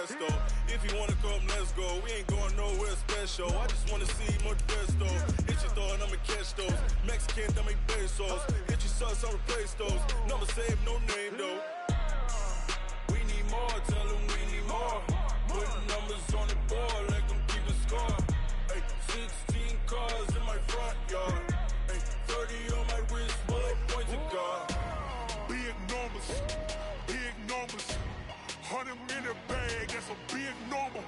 Modesto. If you wanna come, let's go. We ain't going nowhere special. I just wanna see Modesto. Hit your throw and I'ma catch those. Mexican, that make pesos. Hit your sauce, I'll replace those. Number save, no name though. We need more, tell them we need more. Putting numbers on the board, like them keep the score. Ay, 16 cars in my front yard. Ay, 30 on my wrist, bullet point to God. Big numbers, big numbers. 100 in the bag, that's a big number.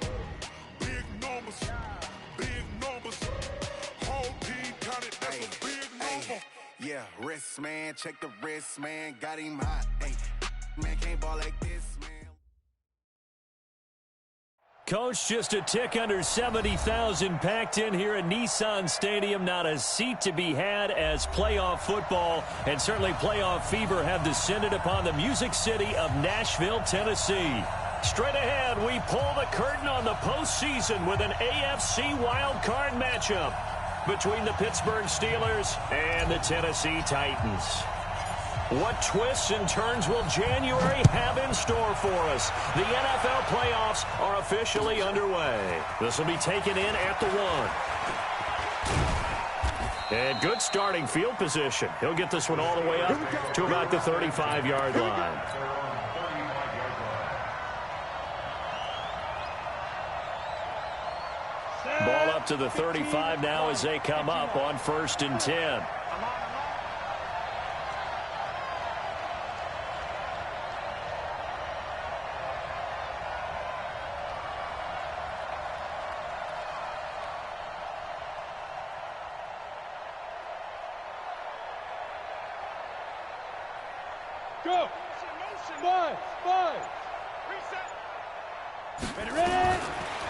Big numbers, big numbers. Whole team counted, that's a big number. Yeah, wrist man, check the wrist man, got him hot. Hey, man can't ball like this, man. Coach, just a tick under 70,000 packed in here at Nissan Stadium. Not a seat to be had as playoff football and certainly playoff fever have descended upon the Music City of Nashville, Tennessee. Straight ahead, we pull the curtain on the postseason with an AFC wildcard matchup between the Pittsburgh Steelers and the Tennessee Titans. What twists and turns will January have in store for us? The NFL playoffs are officially underway. This will be taken in at the 1. And good starting field position. He'll get this one all the way up to about the 35-yard line. Ball up to the 35 now as they come up on 1st and 10. Go! Five! Ready!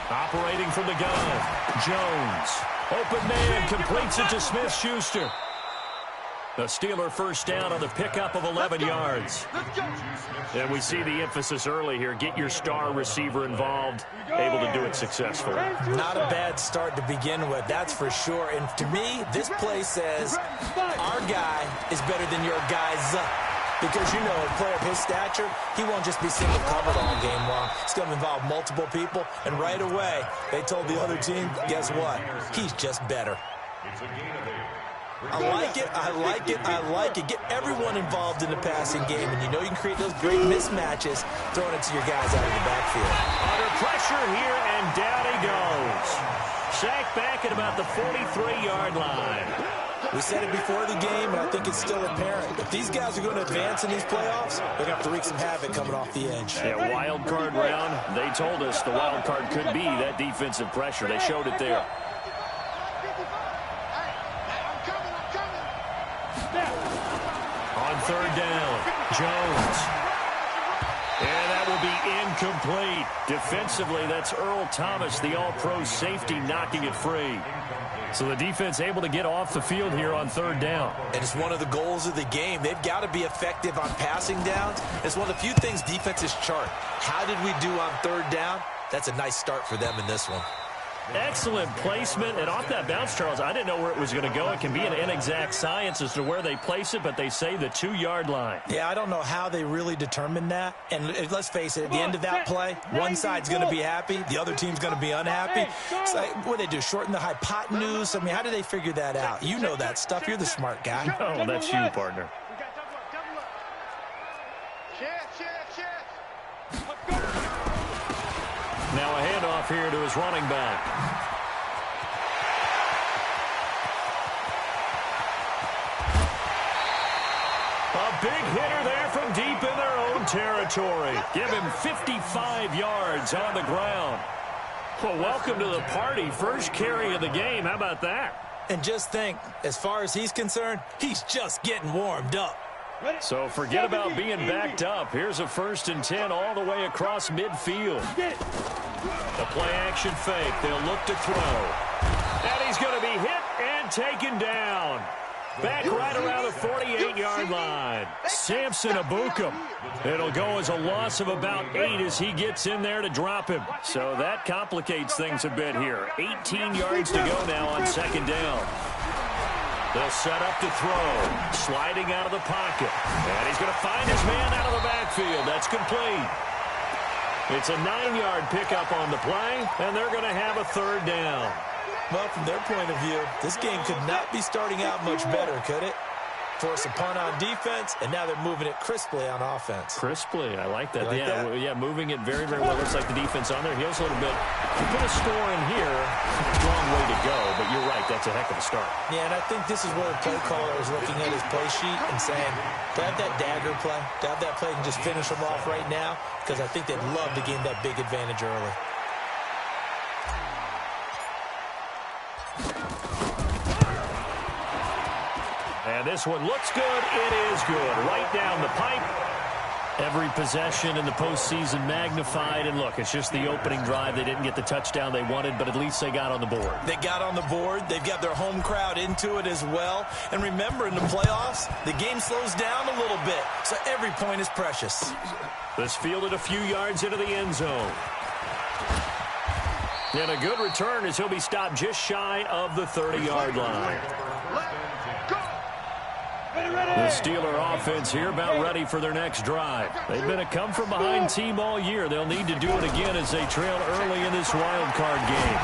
Operating from the gun, Jones. Open man, completes it to Smith-Schuster. The Steeler first down on the pickup of 11 yards. And we see the emphasis early here. Get your star receiver involved, able to do it successfully. Not a bad start to begin with, that's for sure. And to me, this play says our guy is better than your guy's. Because, you know, a player of his stature, he won't just be single covered all game long. It's going to involve multiple people. And right away, they told the other team, guess what? He's just better. I like it. I like it. I like it. Get everyone involved in the passing game. And you know you can create those great mismatches throwing it to your guys out of the backfield. Under pressure here, and down he goes. Sacked back at about the 43-yard line. We said it before the game, and I think it's still apparent. If these guys are going to advance in these playoffs, they're going to have to wreak some havoc coming off the edge. Yeah, wild card round. They told us the wild card could be that defensive pressure. They showed it there. On 3rd down, Jones. And that will be incomplete. Defensively, that's Earl Thomas, the all-pro safety, knocking it free. So the defense able to get off the field here on 3rd down. And it's one of the goals of the game. They've got to be effective on passing downs. It's one of the few things defenses chart. How did we do on 3rd down? That's a nice start for them in this one. Excellent placement. And off that bounce, Charles, I didn't know where it was going to go. It can be an inexact science as to where they place it, but they say the 2-yard line. Yeah, I don't know how they really determined that. And let's face it, at the end of that play, one side's going to be happy, the other team's going to be unhappy. It's like, what do they do, shorten the hypotenuse? I mean, how do they figure that out? You know that stuff. You're the smart guy. Oh, that's you, partner. Now a handoff here to his running back. A big hitter there from deep in their own territory. Give him 55 yards on the ground. Well, welcome to the party. First carry of the game. How about that? And just think, as far as he's concerned, he's just getting warmed up. So forget about being backed up. Here's a 1st and 10 all the way across midfield. The play-action fake. They'll look to throw. And he's going to be hit and taken down. Back right around the 48-yard line. Samson Abukum. It'll go as a loss of about 8 as he gets in there to drop him. So that complicates things a bit here. 18 yards to go now on 2nd down. They'll set up to throw. Sliding out of the pocket. And he's going to find his man out of the backfield. That's complete. It's a 9-yard pickup on the play, and they're going to have a third down. Well, from their point of view, this game could not be starting out much better, could it? Force a punt on defense, and now they're moving it crisply on offense. Crisply, I like that. Like Yeah, moving it very, very well. Looks like the defense on there heals a little bit. You put a score in here, long way to go, but you're right, that's a heck of a start. Yeah, and I think this is where the play caller is looking at his play sheet and saying, do I have that dagger play? Do I have that play and just finish them off right now? Because I think they'd love to gain that big advantage early. And this one looks good. It is good. Right down the pipe. Every possession in the postseason magnified. And look, it's just the opening drive. They didn't get the touchdown they wanted, but at least they got on the board. They got on the board. They've got their home crowd into it as well. And remember, in the playoffs, the game slows down a little bit. So every point is precious. This fielded a few yards into the end zone. And a good return as he'll be stopped just shy of the 30-yard line. The Steeler offense here about ready for their next drive. They've been a come-from-behind team all year. They'll need to do it again as they trail early in this wild card game.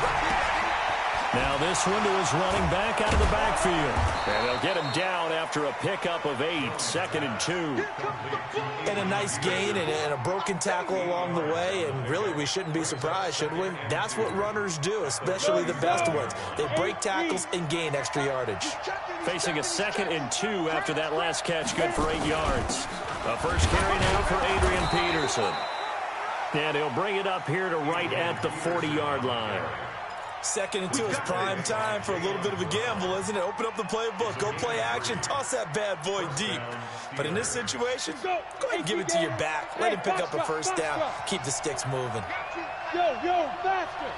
Now this one to his running back out of the backfield. And they'll get him down after a pickup of 8, 2nd and 2. And a nice gain and a broken tackle along the way. And really, we shouldn't be surprised, should we? That's what runners do, especially the best ones. They break tackles and gain extra yardage. Facing a 2nd and 2 after that last catch, good for 8 yards. A first carry now for Adrian Peterson. And he'll bring it up here to right at the 40-yard line. 2nd and 2 is prime time for a little bit of a gamble, isn't it? Open up the playbook, go play action, toss that bad boy deep. But in this situation, go ahead and give it to your back. Let him pick up a first down. Keep the sticks moving. faster.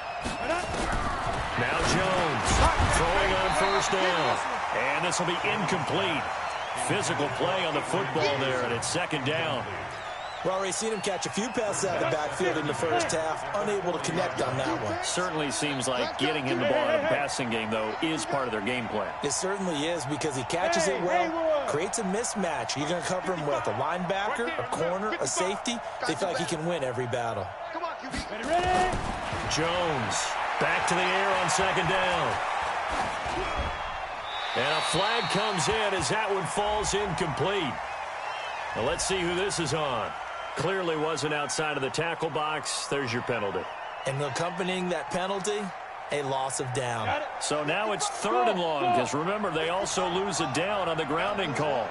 Now Jones throwing on first down. And this will be incomplete. Physical play on the football there, and it's 2nd down. We've already seen him catch a few passes out of the backfield in the first half, unable to connect on that one. Certainly seems like getting him the ball in the passing game, though, is part of their game plan. It certainly is, because he catches it well, creates a mismatch. You're going to cover him with a linebacker, a corner, a safety. They feel like he can win every battle. Ready? Jones back to the air on 2nd down. And a flag comes in as that one falls incomplete. Well, let's see who this is on. Clearly wasn't outside of the tackle box. There's your penalty. And accompanying that penalty, a loss of down. So now it's 3rd and long, because remember, they also lose a down on the grounding call.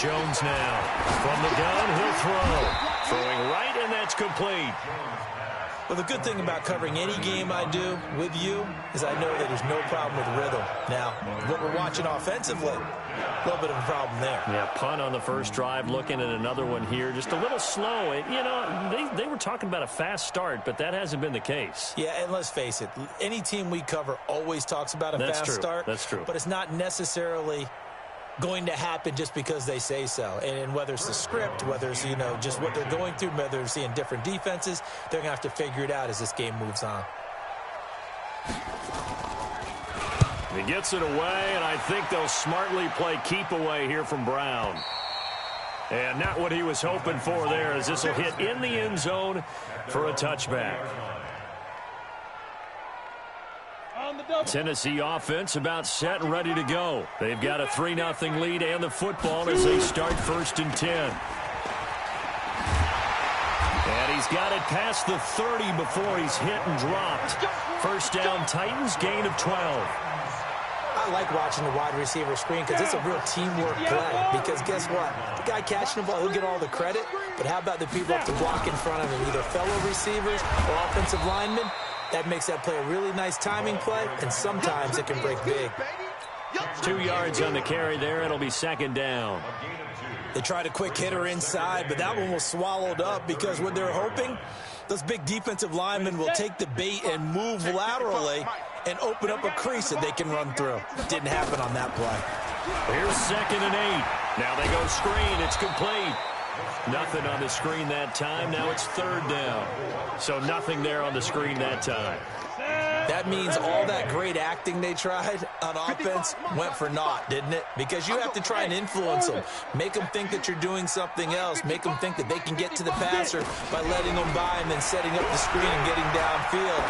Jones now from the gun, he'll throw. Throwing right, and that's complete. Well, the good thing about covering any game I do with you is I know that there's no problem with rhythm. Now, what we're watching offensively, a little bit of a problem there. Yeah, punt on the first drive, looking at another one here. Just a little slow. You know, they were talking about a fast start, but that hasn't been the case. Yeah, and let's face it, any team we cover always talks about a fast start. That's true. But it's not necessarily going to happen just because they say so. And whether it's the script, whether it's, you know, just what they're going through, whether they're seeing different defenses, they're going to have to figure it out as this game moves on. He gets it away, and I think they'll smartly play keep away here from Brown. And not what he was hoping for there, as this will hit in the end zone for a touchback. Tennessee offense about set and ready to go. They've got a 3-0 lead and the football as they start 1st and 10. And he's got it past the 30 before he's hit and dropped. First down, Titans, gain of 12. I like watching the wide receiver screen because it's a real teamwork play. Because guess what? The guy catching the ball, he'll get all the credit. But how about the people up to block in front of him, either fellow receivers or offensive linemen? That makes that play a really nice timing play, and sometimes it can break big. 2 yards on the carry there. It'll be 2nd down. They tried a quick hitter inside, but that one was swallowed up because what they're hoping, those big defensive linemen will take the bait and move laterally and open up a crease that they can run through. Didn't happen on that play. Here's 2nd and 8. Now they go screen. It's complete. Nothing on the screen that time. Now it's 3rd down. So nothing there on the screen that time. That means all that great acting they tried on offense went for naught, didn't it? Because you have to try and influence them. Make them think that you're doing something else. Make them think that they can get to the passer by letting them by and then setting up the screen and getting downfield.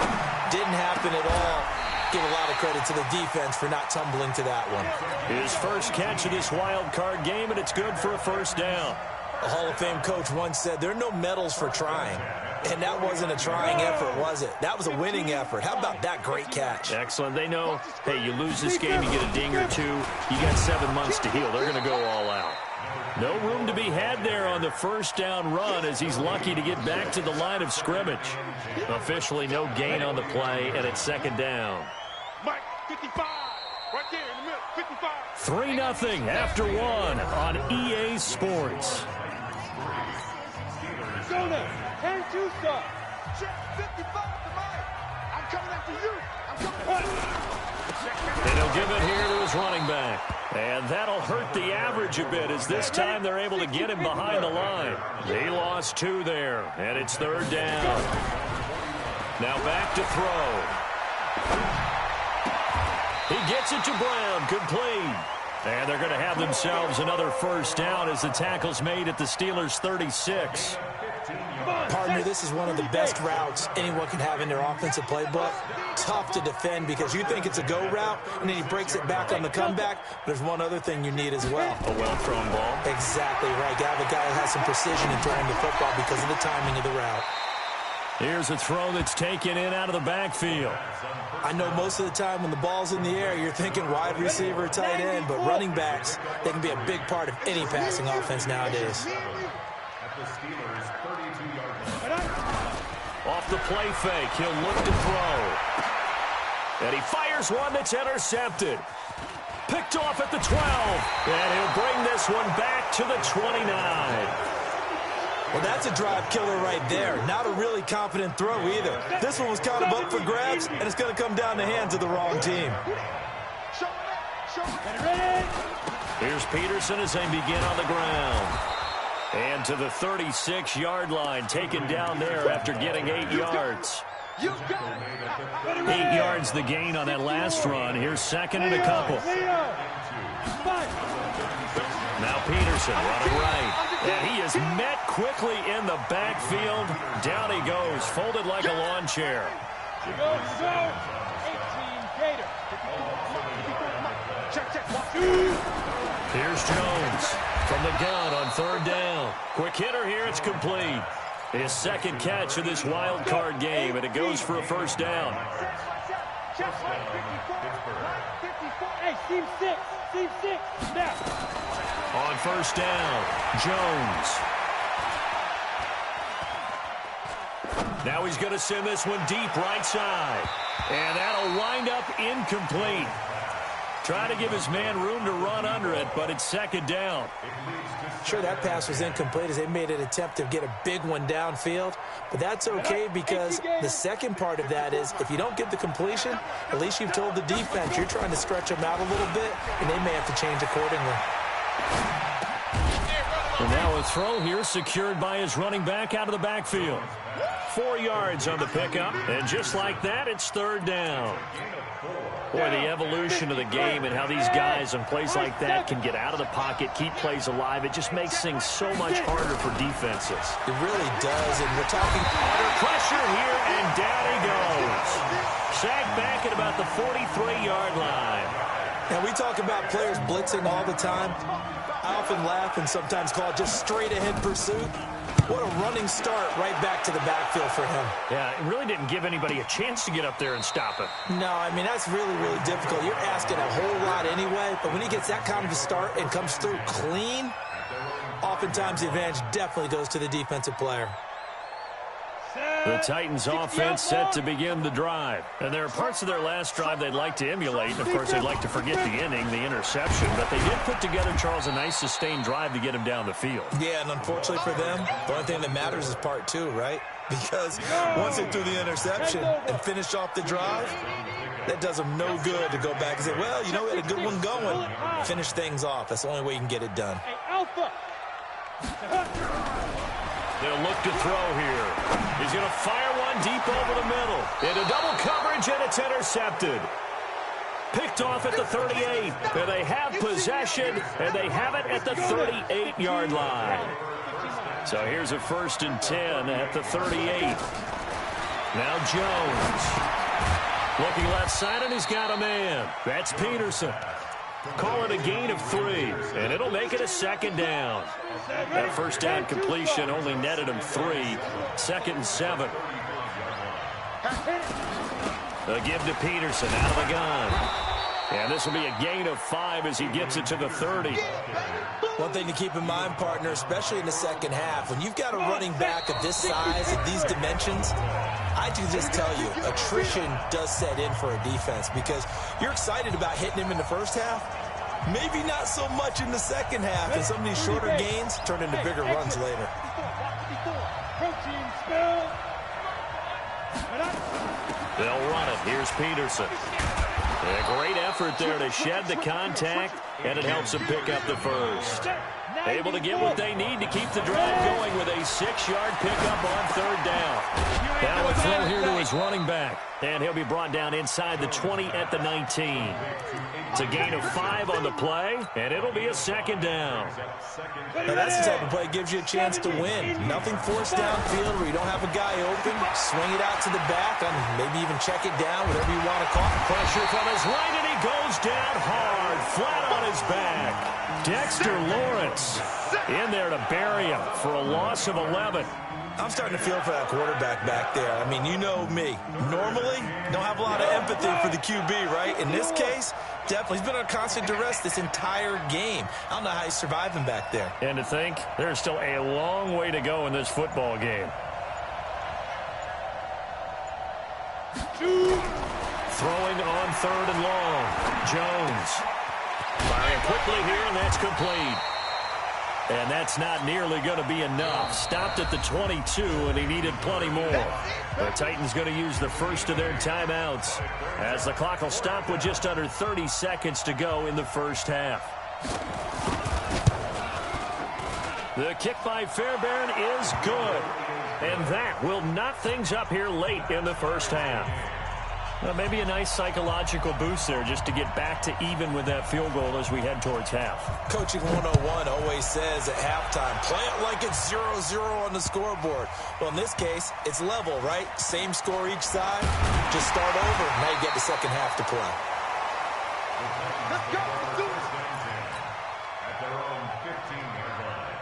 Didn't happen at all. Give a lot of credit to the defense for not tumbling to that one. His first catch of this wild card game, and it's good for a first down. A Hall of Fame coach once said, there are no medals for trying. And that wasn't a trying effort, was it? That was a winning effort. How about that great catch? Excellent. They know, hey, you lose this game, you get a ding or two. You got 7 months to heal. They're going to go all out. No room to be had there on the first down run as he's lucky to get back to the line of scrimmage. Officially no gain on the play, and it's second down. Mike, 55, right there in the middle, 55. 3-0 after one on EA Sports. Go now. 10-2 stop. Check 55 to Mike. I'm coming after you. I'm coming. And he'll give it here to his running back. And that'll hurt the average a bit as this time they're able to get him behind the line. They lost 2 there, and it's third down. Now back to throw. He gets it to Brown, complete. And they're going to have themselves another first down as the tackle's made at the Steelers' 36. Partner, this is one of the best routes anyone can have in their offensive playbook. Tough to defend because you think it's a go route, and then he breaks it back on the comeback. There's one other thing you need as well. A well-thrown ball. Exactly right. You have a guy who has some precision in throwing the football because of the timing of the route. Here's a throw that's taken in out of the backfield. I know most of the time when the ball's in the air, you're thinking wide receiver, tight end, but running backs, they can be a big part of any passing offense nowadays. Off the play fake, he'll look to throw. And he fires one that's intercepted. Picked off at the 12. And he'll bring this one back to the 29. Well, that's a drive killer right there. Not a really confident throw either. This one was kind of up for grabs, and it's going to come down the hands of the wrong team. Here's Peterson as they begin on the ground. And to the 36-yard line, taken down there after getting 8 yards. 8 yards the gain on that last run. Here's second and a couple. Now Peterson running right. And he is met quickly in the backfield. Down he goes, folded like a lawn chair. Here's Jones from the gun on third down. Quick hitter here, it's complete. His second catch of this wild card game, and it goes for a first down. Hey, team 6. Team 6. Now. On first down, Jones. Now he's going to send this one deep right side. And that'll wind up incomplete. Trying to give his man room to run under it, but it's second down. Sure, that pass was incomplete as they made an attempt to get a big one downfield. But that's okay because the second part of that is if you don't get the completion, at least you've told the defense you're trying to stretch them out a little bit, and they may have to change accordingly. And now a throw here secured by his running back out of the backfield. 4 yards on the pickup, and just like that, it's third down. Boy, the evolution of the game and how these guys in plays like that can get out of the pocket, keep plays alive, it just makes things so much harder for defenses. It really does, and we're talking under pressure here, and down he goes. Sacked back at about the 43-yard line. And we talk about players blitzing all the time. I often laugh and sometimes call it just straight-ahead pursuit. What a running start right back to the backfield for him. Yeah, it really didn't give anybody a chance to get up there and stop it. No, I mean, that's really, really difficult. You're asking a whole lot anyway, but when he gets that kind of a start and comes through clean, oftentimes the advantage definitely goes to the defensive player. The Titans offense set to begin the drive. And there are parts of their last drive they'd like to emulate. And, of course, they'd like to forget the inning, the interception. But they did put together, Charles, a nice sustained drive to get him down the field. Yeah, and unfortunately for them, the only thing that matters is part two, right? Because once they threw the interception and finished off the drive, that does them no good to go back and say, well, you know, we had a good one going. Finish things off. That's the only way you can get it done. Hey, Alpha. They'll look to throw here. He's going to fire one run deep over the middle. Into double coverage, and it's intercepted. Picked off at the 38. And they have possession, and they have it at the 38-yard line. So here's a 1st and 10 at the 38. Now Jones. Looking left side, and he's got a man. That's Peterson. Call it a gain of 3, and it'll make it a 2nd down. That 1st down completion only netted him 3. 2nd and 7. A give to Peterson out of the gun. And this will be a gain of 5 as he gets it to the 30. One thing to keep in mind, partner, especially in the second half, when you've got a running back of this size, of these dimensions, I can just tell you, attrition does set in for a defense because you're excited about hitting him in the first half. Maybe not so much in the second half, and some of these shorter gains turn into bigger runs later. They'll run it. Here's Peterson. A great effort there to shed the contact, and it helps them pick up the 1st. Able to get what they need to keep the drive going with a 6-yard pickup on 3rd down. Now a throw here to his running back, and he'll be brought down inside the 20 at the 19. It's a gain of 5 on the play, and it'll be a 2nd down. Now that's the type of play that gives you a chance to win. Nothing forced downfield where you don't have a guy open. Swing it out to the back, and maybe even check it down, whatever you want to call it. Pressure from his right, and he goes down hard, flat on his back. Dexter Lawrence in there to bury him for a loss of 11. I'm starting to feel for that quarterback back there. I mean, you know me. Normally, don't have a lot of empathy for the QB, right? In this case, definitely. He's been on constant duress this entire game. I don't know how he's surviving back there. And to think, there's still a long way to go in this football game. Throwing on 3rd and long. Jones. Firing quickly here, and that's complete. And that's not nearly going to be enough. Stopped at the 22, and he needed plenty more. The Titans going to use the first of their timeouts as the clock will stop with just under 30 seconds to go in the first half. The kick by Fairbairn is good. And that will knock things up here late in the first half. Well, maybe a nice psychological boost there just to get back to even with that field goal as we head towards half. Coaching 101 always says at halftime, play it like it's 0-0 on the scoreboard. Well, in this case, it's level, right? Same score each side. Just start over. Now you get the second half to play. Let's go. Let's do it. At their own 15-yard line.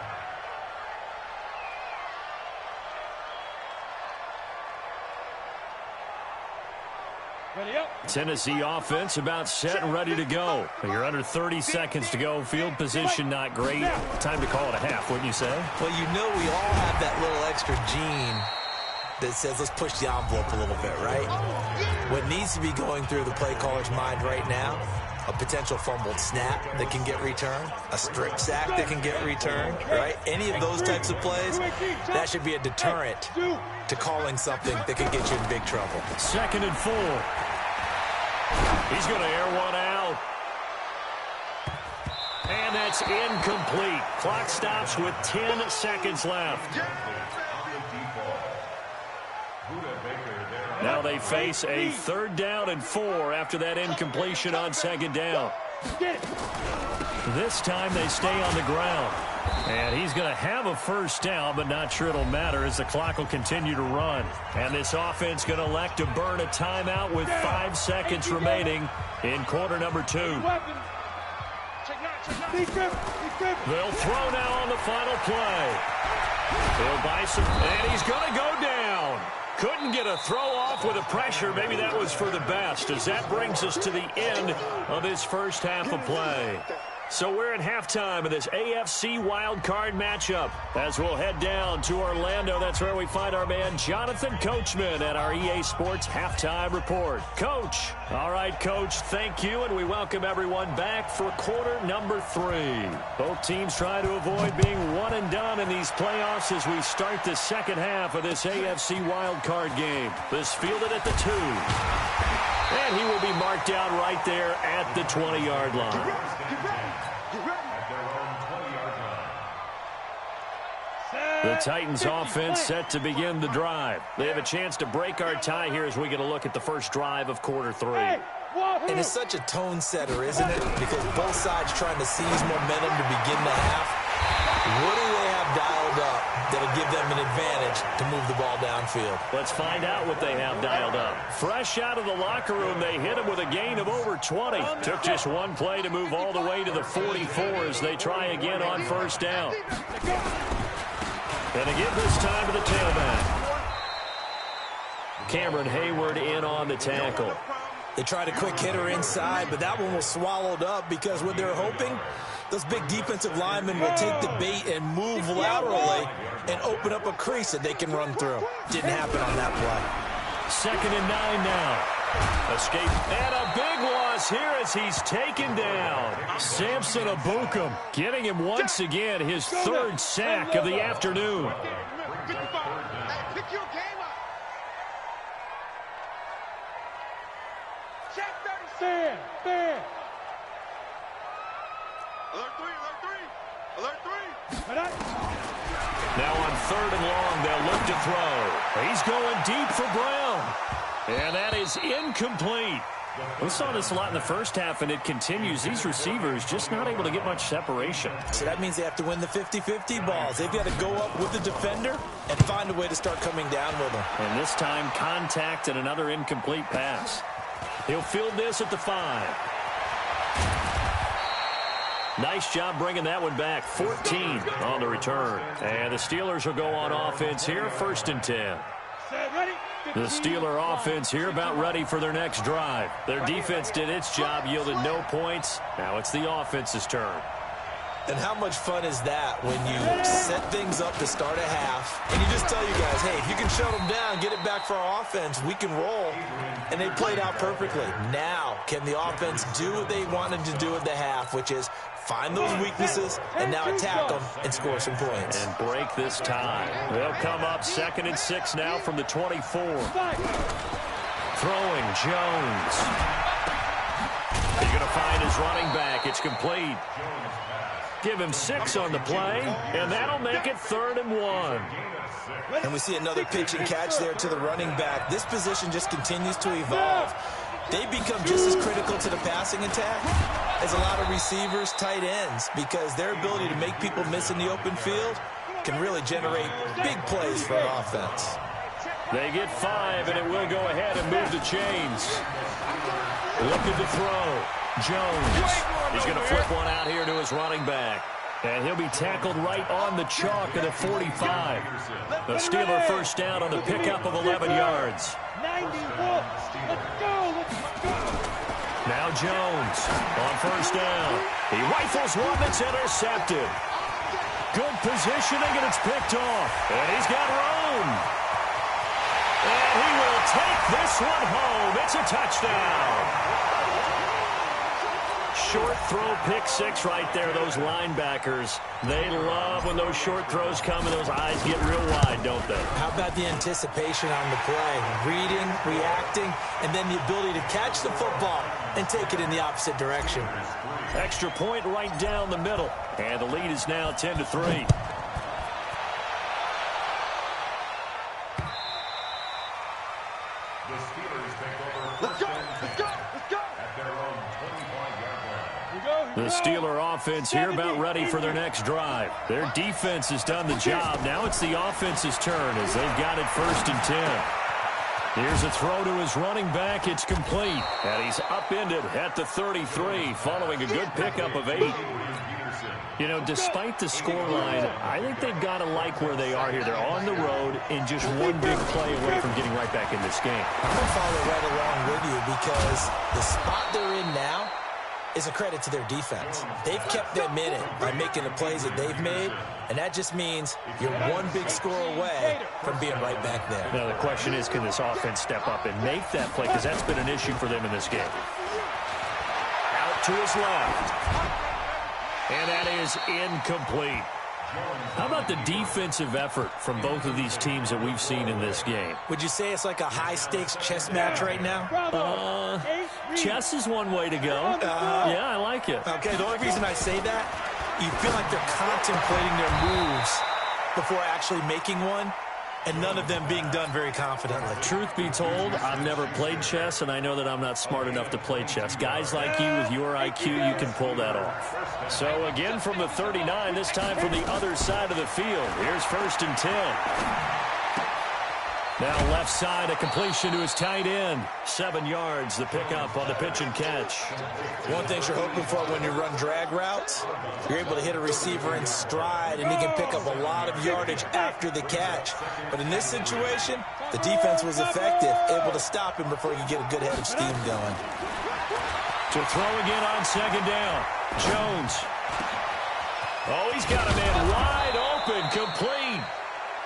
Ready up. Tennessee offense about set and ready to go. You're under 30 seconds to go. Field position not great. Time to call it a half, wouldn't you say? Well, you know we all have that little extra gene that says let's push the envelope a little bit, right? What needs to be going through the play caller's mind right now, a potential fumbled snap that can get returned, a strip sack that can get returned, right? Any of those types of plays, that should be a deterrent to calling something that can get you in big trouble. 2nd and 4. He's going to air one out. And that's incomplete. Clock stops with 10 seconds left. Now they face a 3rd down and 4 after that incompletion on 2nd down. This time they stay on the ground. And he's going to have a 1st down, but not sure it'll matter as the clock will continue to run. And this offense going to elect to burn a timeout with 5 seconds remaining in quarter number 2. They'll throw now on the final play. He'll buy some, and he's going to go down. Couldn't get a throw off with the pressure. Maybe that was for the best, as that brings us to the end of this first half of play. So we're at halftime of this AFC wildcard matchup. As we'll head down to Orlando, that's where we find our man Jonathan Coachman at our EA Sports Halftime Report. Coach. All right, Coach, thank you, and we welcome everyone back for quarter number 3. Both teams try to avoid being one and done in these playoffs as we start the second half of this AFC wildcard game. This fielded at the 2. And he will be marked out right there at the 20-yard line. Set. The Titans offense set to begin the drive. They have a chance to break our tie here as we get a look at the first drive of quarter 3. And it's such a tone setter, isn't it? Because both sides trying to seize momentum to begin the half. What do they have dialed up that'll give them an advantage to move the ball downfield? Let's find out what they have dialed up. Fresh out of the locker room, they hit him with a gain of over 20. Took just one play to move all the way to the 44 as they try again on first down. And again this time to the tailback. Cameron Hayward in on the tackle. They tried a quick hitter inside, but that one was swallowed up because what they're hoping, those big defensive linemen will take the bait and move laterally and open up a crease that they can run through. Didn't happen on that play. 2nd and 9 now. Escape and a big loss here as he's taken down. Samson Abukum getting him once again his 3rd sack of the afternoon. Stand. Alert 3. Now on 3rd and long, they'll look to throw. He's going deep for Brown. And that is incomplete. We saw this a lot in the first half, and it continues. These receivers just not able to get much separation. So that means they have to win the 50-50 balls. They've got to go up with the defender and find a way to start coming down with them. And this time, contact and another incomplete pass. He'll field this at the 5. Nice job bringing that one back. 14 on the return. And the Steelers will go on offense here, 1st and 10. The Steeler offense here about ready for their next drive. Their defense did its job, yielded no points. Now it's the offense's turn. And how much fun is that when you set things up to start a half and you just tell you guys, hey, if you can shut them down, get it back for our offense, we can roll. And they played out perfectly. Now, can the offense do what they wanted to do at the half, which is find those weaknesses and now attack them and score some points. And break this tie. They'll come up 2nd and 6 now from the 24. Throwing Jones. He's going to find his running back. It's complete. Give him 6 on the play, and that'll make it 3rd and 1. And we see another pitch and catch there to the running back. This position just continues to evolve. They become just as critical to the passing attack as a lot of receivers, tight ends, because their ability to make people miss in the open field can really generate big plays for an offense. They get 5, and it will go ahead and move the chains. Looking to throw. Jones. He's going to flip one out here to his running back. And he'll be tackled right on the chalk at the 45. The Steeler first down on the pickup of 11 yards. 90 Let's go. Now Jones on first down. He rifles one that's intercepted. Good positioning, and it's picked off. And he's got room. And he will take this one home. It's a touchdown. Short throw, pick 6 right there. Those linebackers, they love when those short throws come and those eyes get real wide, don't they? How about the anticipation on the play? Reading, reacting, and then the ability to catch the football and take it in the opposite direction. Extra point right down the middle. And the lead is now 10-3. The Steelers take over first and 10 at their own 25-yard line. The Steeler offense here about ready for their next drive. Their defense has done the job. Now it's the offense's turn as they've got it 1st and 10. Here's a throw to his running back. It's complete. And he's upended at the 33 following a good pickup of 8. You know, despite the scoreline, I think they've got to like where they are here. They're on the road and just one big play away from getting right back in this game. I'm going to follow right along with you because the spot they're in now is a credit to their defense. They've kept them in it by making the plays that they've made, and that just means you're one big score away from being right back there. Now the question is, can this offense step up and make that play? Because that's been an issue for them in this game. Out to his left. And that is incomplete. How about the defensive effort from both of these teams that we've seen in this game? Would you say it's like a high-stakes chess match right now? Chess is one way to go. Yeah, I like it. Okay, the only reason I say that, you feel like they're contemplating their moves before actually making one, and none of them being done very confidently. Truth be told, I've never played chess, and I know that I'm not smart enough to play chess. Guys like you with your IQ, you can pull that off. So again from the 39, this time from the other side of the field. Here's 1st and 10. Now left side, a completion to his tight end. 7 yards, the pickup on the pitch and catch. One thing you're hoping for when you run drag routes, you're able to hit a receiver in stride, and he can pick up a lot of yardage after the catch. But in this situation, the defense was effective, able to stop him before he could get a good head of steam going. To throw again on 2nd down. Jones. Oh, he's got a man wide open, complete.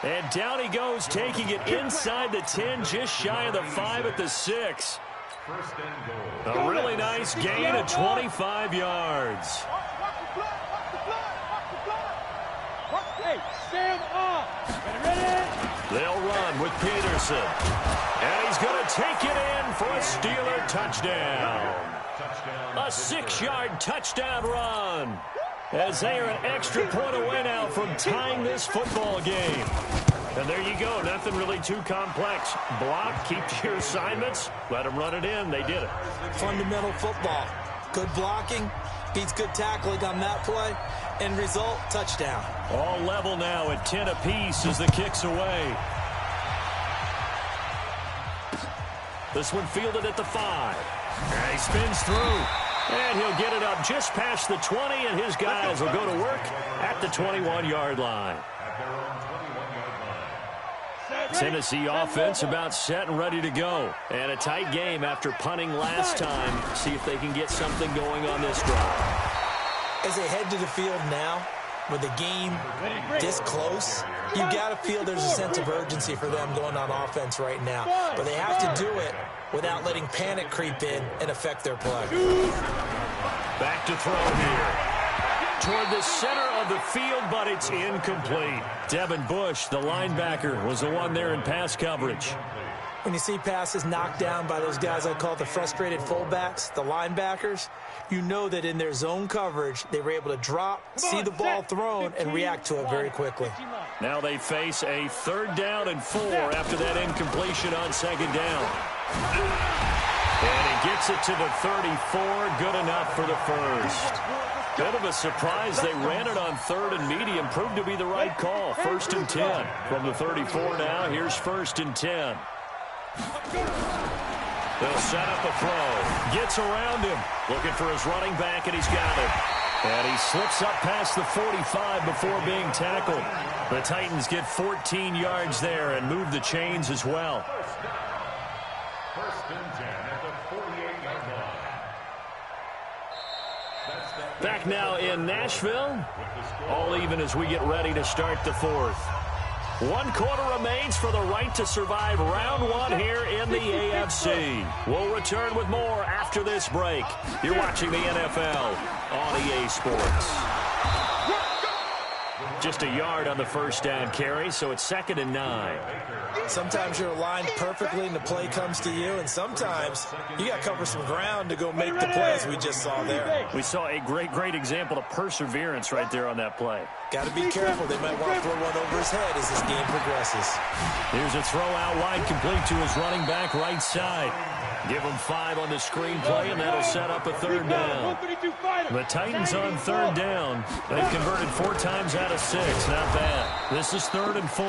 And down he goes, taking it inside the 10, just shy of the 5 at the 6. A really nice gain of 25 yards. Hey, Sam off. Ready? They'll run with Peterson. And he's going to take it in for a Steeler touchdown. A 6-yard touchdown run. As they are an extra point away now from tying this football game. And there you go. Nothing really too complex. Block, keep to your assignments, let them run it in. They did it. Fundamental football. Good blocking, beats good tackling on that play. End result, touchdown. All level now at 10 apiece as the kick's away. This one fielded at the 5. And he spins through. And he'll get it up just past the 20, and his guys will go to work at the 21-yard line. Tennessee offense about set and ready to go. And a tight game after punting last time. See if they can get something going on this drive. As they head to the field now, with the game this close, you got to feel there's a sense of urgency for them going on offense right now. But they have to do it without letting panic creep in and affect their play. Back to throw here. Toward the center of the field, but it's incomplete. Devin Bush, the linebacker, was the one there in pass coverage. When you see passes knocked down by those guys I call the frustrated fullbacks, the linebackers, you know that in their zone coverage, they were able to drop, see the ball thrown, and react to it very quickly. Now they face a 3rd down and 4 after that incompletion on 2nd down. And he gets it to the 34, good enough for the first. Bit of a surprise. They ran it on 3rd and medium. Proved to be the right call. 1st and 10. From the 34 now, here's 1st and 10. They'll set up a throw. Gets around him. Looking for his running back, and he's got it. And he slips up past the 45 before being tackled. The Titans get 14 yards there and move the chains as well. 1st and 10 at the 48-yard line. Back now in Nashville. All even as we get ready to start the 4th. 1 quarter remains for the right to survive round 1 here in the AFC. We'll return with more after this break. You're watching the NFL on EA Sports. Just a yard on the 1st down carry, so it's 2nd and 9. Sometimes you're aligned perfectly and the play comes to you, and sometimes you got to cover some ground to go make the plays we just saw there. We saw a great example of perseverance right there on that play. Got to be careful. They might want to throw one over his head as this game progresses. Here's a throw out wide, complete to his running back right side. Give him 5 on the screen play, and that'll set up a 3rd down. The Titans on 3rd down. They've converted 4 times out of 6. Not bad. This is 3rd and 4.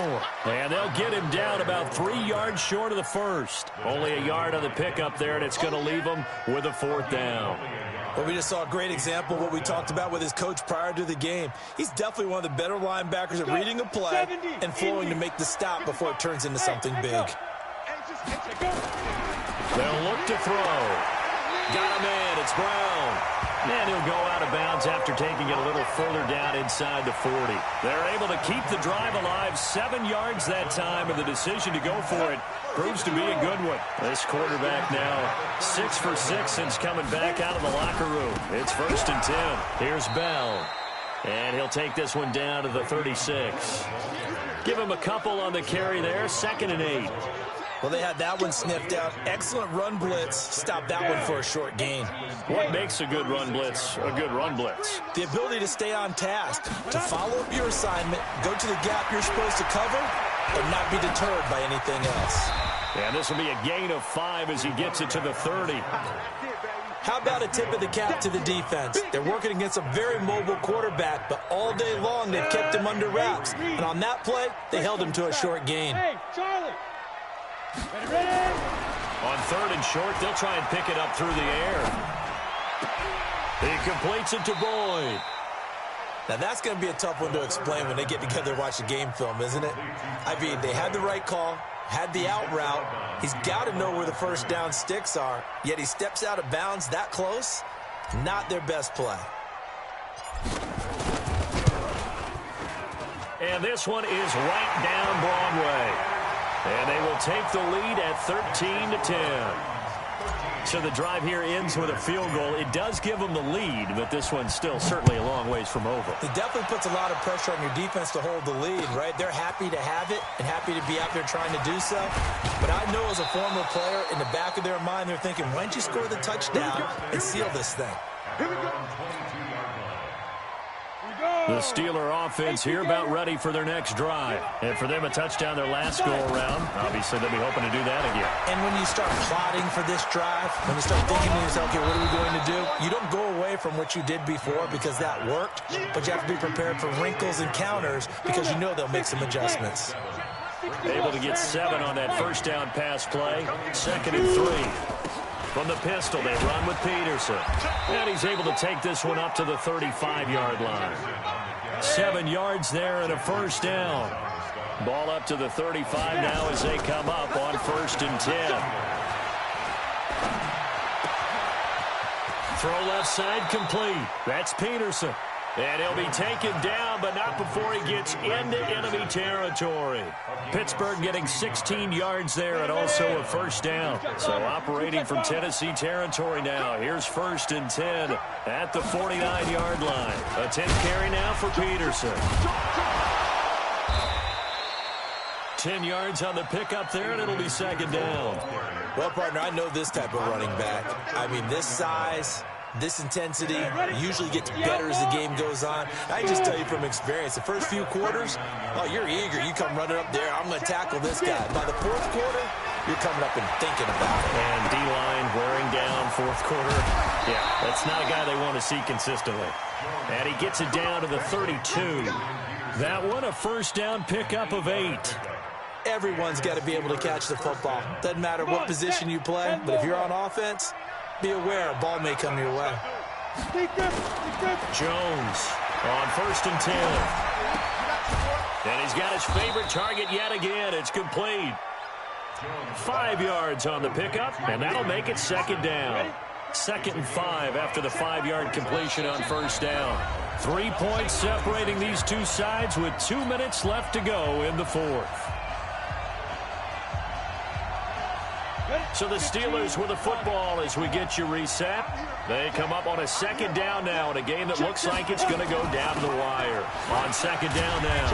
And they'll get him down about 3 yards short of the 1st. Only a yard on the pickup there, and it's going to leave him with a 4th down. Well, we just saw a great example of what we talked about with his coach prior to the game. He's definitely one of the better linebackers at reading a play and flowing to make the stop before it turns into something big. They'll look to throw. Got him in. It's Brown. And he'll go out of bounds after taking it a little further down inside the 40. They're able to keep the drive alive. 7 yards that time, and the decision to go for it proves to be a good one. This quarterback now 6 for 6 since coming back out of the locker room. It's 1st and 10. Here's Bell. And he'll take this one down to the 36. Give him a couple on the carry there. 2nd and 8. Well, they had that one sniffed out. Excellent run blitz. Stop that one for a short gain. What makes a good run blitz a good run blitz? The ability to stay on task, to follow up your assignment, go to the gap you're supposed to cover, and not be deterred by anything else. And this will be a gain of 5 as he gets it to the 30. How about a tip of the cap to the defense? They're working against a very mobile quarterback, but all day long they've kept him under wraps. And on that play, they held him to a short gain. Hey, Charlie. Ready? On 3rd and short, they'll try and pick it up through the air. He completes it to Boyd. Now, that's going to be a tough one to explain when they get together and watch the game film, isn't it? I mean, they had the right call, had the out route. He's got to know where the first down sticks are, yet he steps out of bounds that close. Not their best play. And this one is right down Broadway. And they will take the lead at 13-10. So the drive here ends with a field goal. It does give them the lead, but this one's still certainly a long ways from over. It definitely puts a lot of pressure on your defense to hold the lead, right? They're happy to have it and happy to be out there trying to do so. But I know as a former player, in the back of their mind, they're thinking, why don't you score the touchdown and seal this thing? Here we go. The Steeler offense here about ready for their next drive. And for them, a touchdown their last go-around. Obviously, they'll be hoping to do that again. And when you start plotting for this drive, when you start thinking to yourself, okay, what are we going to do? You don't go away from what you did before because that worked, but you have to be prepared for wrinkles and counters because you know they'll make some adjustments. Able to get 7 on that first down pass play. 2nd and 3. From the pistol, they run with Peterson. And he's able to take this one up to the 35-yard line. 7 yards there and a first down. Ball up to the 35 now as they come up on 1st and 10. Throw left side complete. That's Peterson. And he'll be taken down, but not before he gets into enemy territory. Pittsburgh getting 16 yards there and also a first down. So operating from Tennessee territory now. Here's 1st and 10 at the 49-yard line. A 10th carry now for Peterson. 10 yards on the pickup there, and it'll be 2nd down. Well, partner, I know this type of running back. I mean, this size, this intensity usually gets better as the game goes on. I just tell you from experience, the first few quarters, oh, you're eager. You come running up there. I'm going to tackle this guy. By the 4th quarter, you're coming up and thinking about it. And D-line wearing down 4th quarter. Yeah, that's not a guy they want to see consistently. And he gets it down to the 32. That one a first down pickup of 8. Everyone's got to be able to catch the football. Doesn't matter what position you play, but if you're on offense, be aware a ball may come your way. Jones on 1st and 10. And he's got his favorite target yet again. It's complete. 5 yards on the pickup, and that'll make it 2nd down. 2nd and 5 after the 5-yard completion on 1st down. 3 points separating these two sides with 2 minutes left to go in the 4th. So the Steelers with the football as we get you reset. They come up on a 2nd down now in a game that looks like it's going to go down to the wire. On 2nd down now,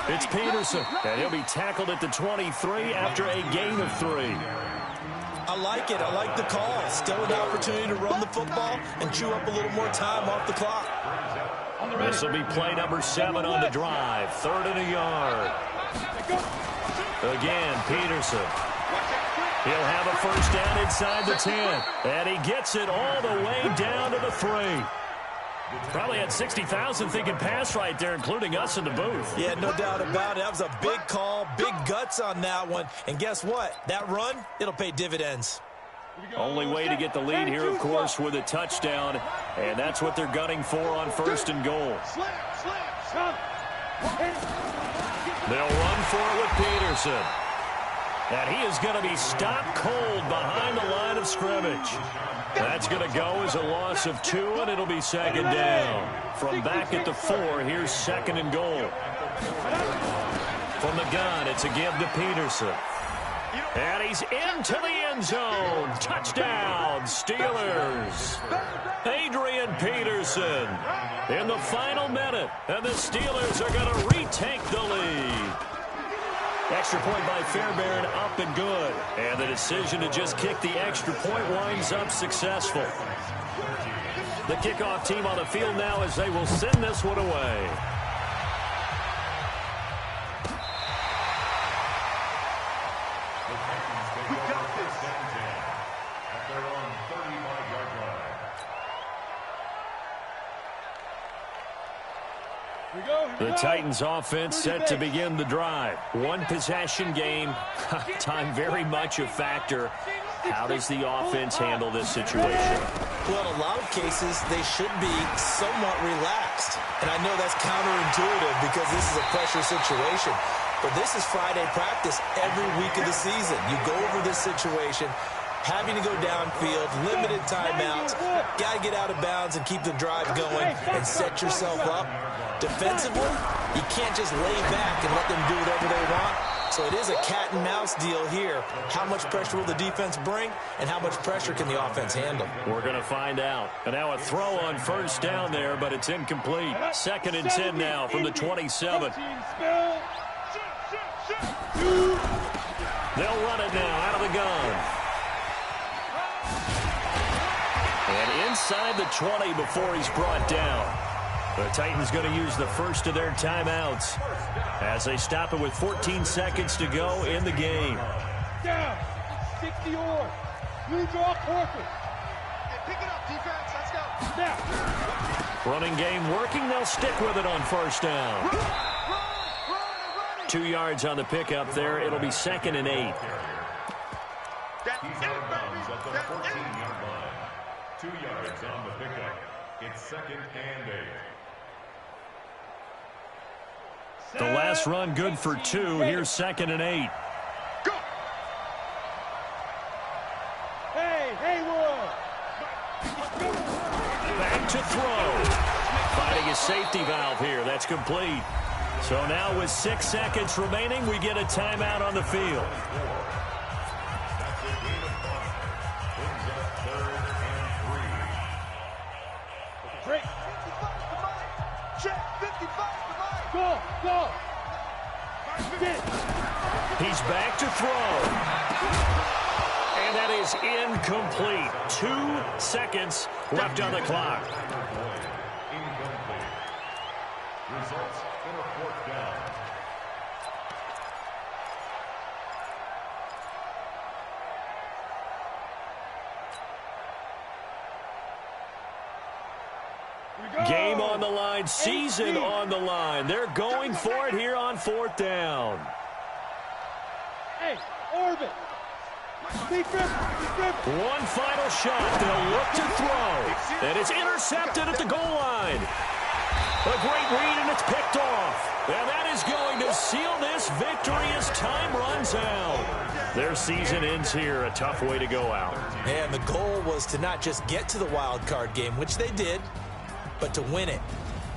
it's Peterson, and he'll be tackled at the 23 after a gain of 3. I like it. I like the call. Still an opportunity to run the football and chew up a little more time off the clock. This will be play number 7 on the drive. 3rd and a yard. Again, Peterson. He'll have a first down inside the 10. And he gets it all the way down to the 3. Probably had 60,000 thinking pass right there, including us in the booth. Yeah, no doubt about it. That was a big call, big guts on that one. And guess what? That run, it'll pay dividends. Only way to get the lead here, of course, with a touchdown. And that's what they're gunning for on 1st and goal. They'll run for it with Peterson. And he is going to be stopped cold behind the line of scrimmage. That's going to go as a loss of 2, and it'll be 2nd down. From back at the 4, here's 2nd and goal. From the gun, it's a give to Peterson. And he's into the end zone. Touchdown, Steelers. Adrian Peterson in the final minute. And the Steelers are going to retake the lead. Extra point by Fairbairn, up and good. And the decision to just kick the extra point winds up successful. The kickoff team on the field now as they will send this one away. We got this. At their own 35-yard line. The Titans offense set to begin the drive. One possession game. Time very much a factor. How does the offense handle this situation? Well, in a lot of cases, they should be somewhat relaxed. And I know that's counterintuitive because this is a pressure situation. But this is Friday practice every week of the season. You go over this situation, having to go downfield, limited timeouts, got to get out of bounds and keep the drive going and set yourself up. Defensively, you can't just lay back and let them do whatever they want. So it is a cat and mouse deal here. How much pressure will the defense bring, and how much pressure can the offense handle? We're going to find out. And now a throw on first down there, but it's incomplete. 2nd and 10 now from the 27. They'll run it now out of the gun. And inside the 20 before he's brought down. The Titans going to use the first of their timeouts as they stop it with 14 seconds to go in the game. Down. 60 or. Blue draw Corcoran. Hey, pick it up, defense. Let's go. Snap. Running game working. They'll stick with it on first down. Run. 2 yards on the pickup there. It'll be 2nd and 8. He's out of bounds at the 14-yard line. 2 yards on the pickup. It's 2nd and 8. The last run good for 2. Here's 2nd and 8. Go. Hey, Haywood. Back to throw. Finding a safety valve here. That's complete. So now with 6 seconds remaining, we get a timeout on the field. That's a game of fun. Brings up 3rd and 3. Great. 55 to Mike. Check. 55 to Mike. Go. Sit. He's back to throw. And that is incomplete. 2 seconds left on the clock. Incomplete. Results in a 4th down. Game on the line, season on the line. They're going for it here on 4th down. Hey, Orbit. One final shot. They'll look to throw. And it's intercepted at the goal line. A great read, and it's picked off. And that is going to seal this victory as time runs out. Their season ends here. A tough way to go out. And the goal was to not just get to the wild card game, which they did, but to win it.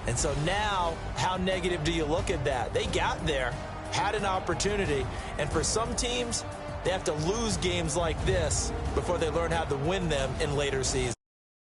And so now, how negative do you look at that? They got there, had an opportunity, and for some teams, they have to lose games like this before they learn how to win them in later seasons.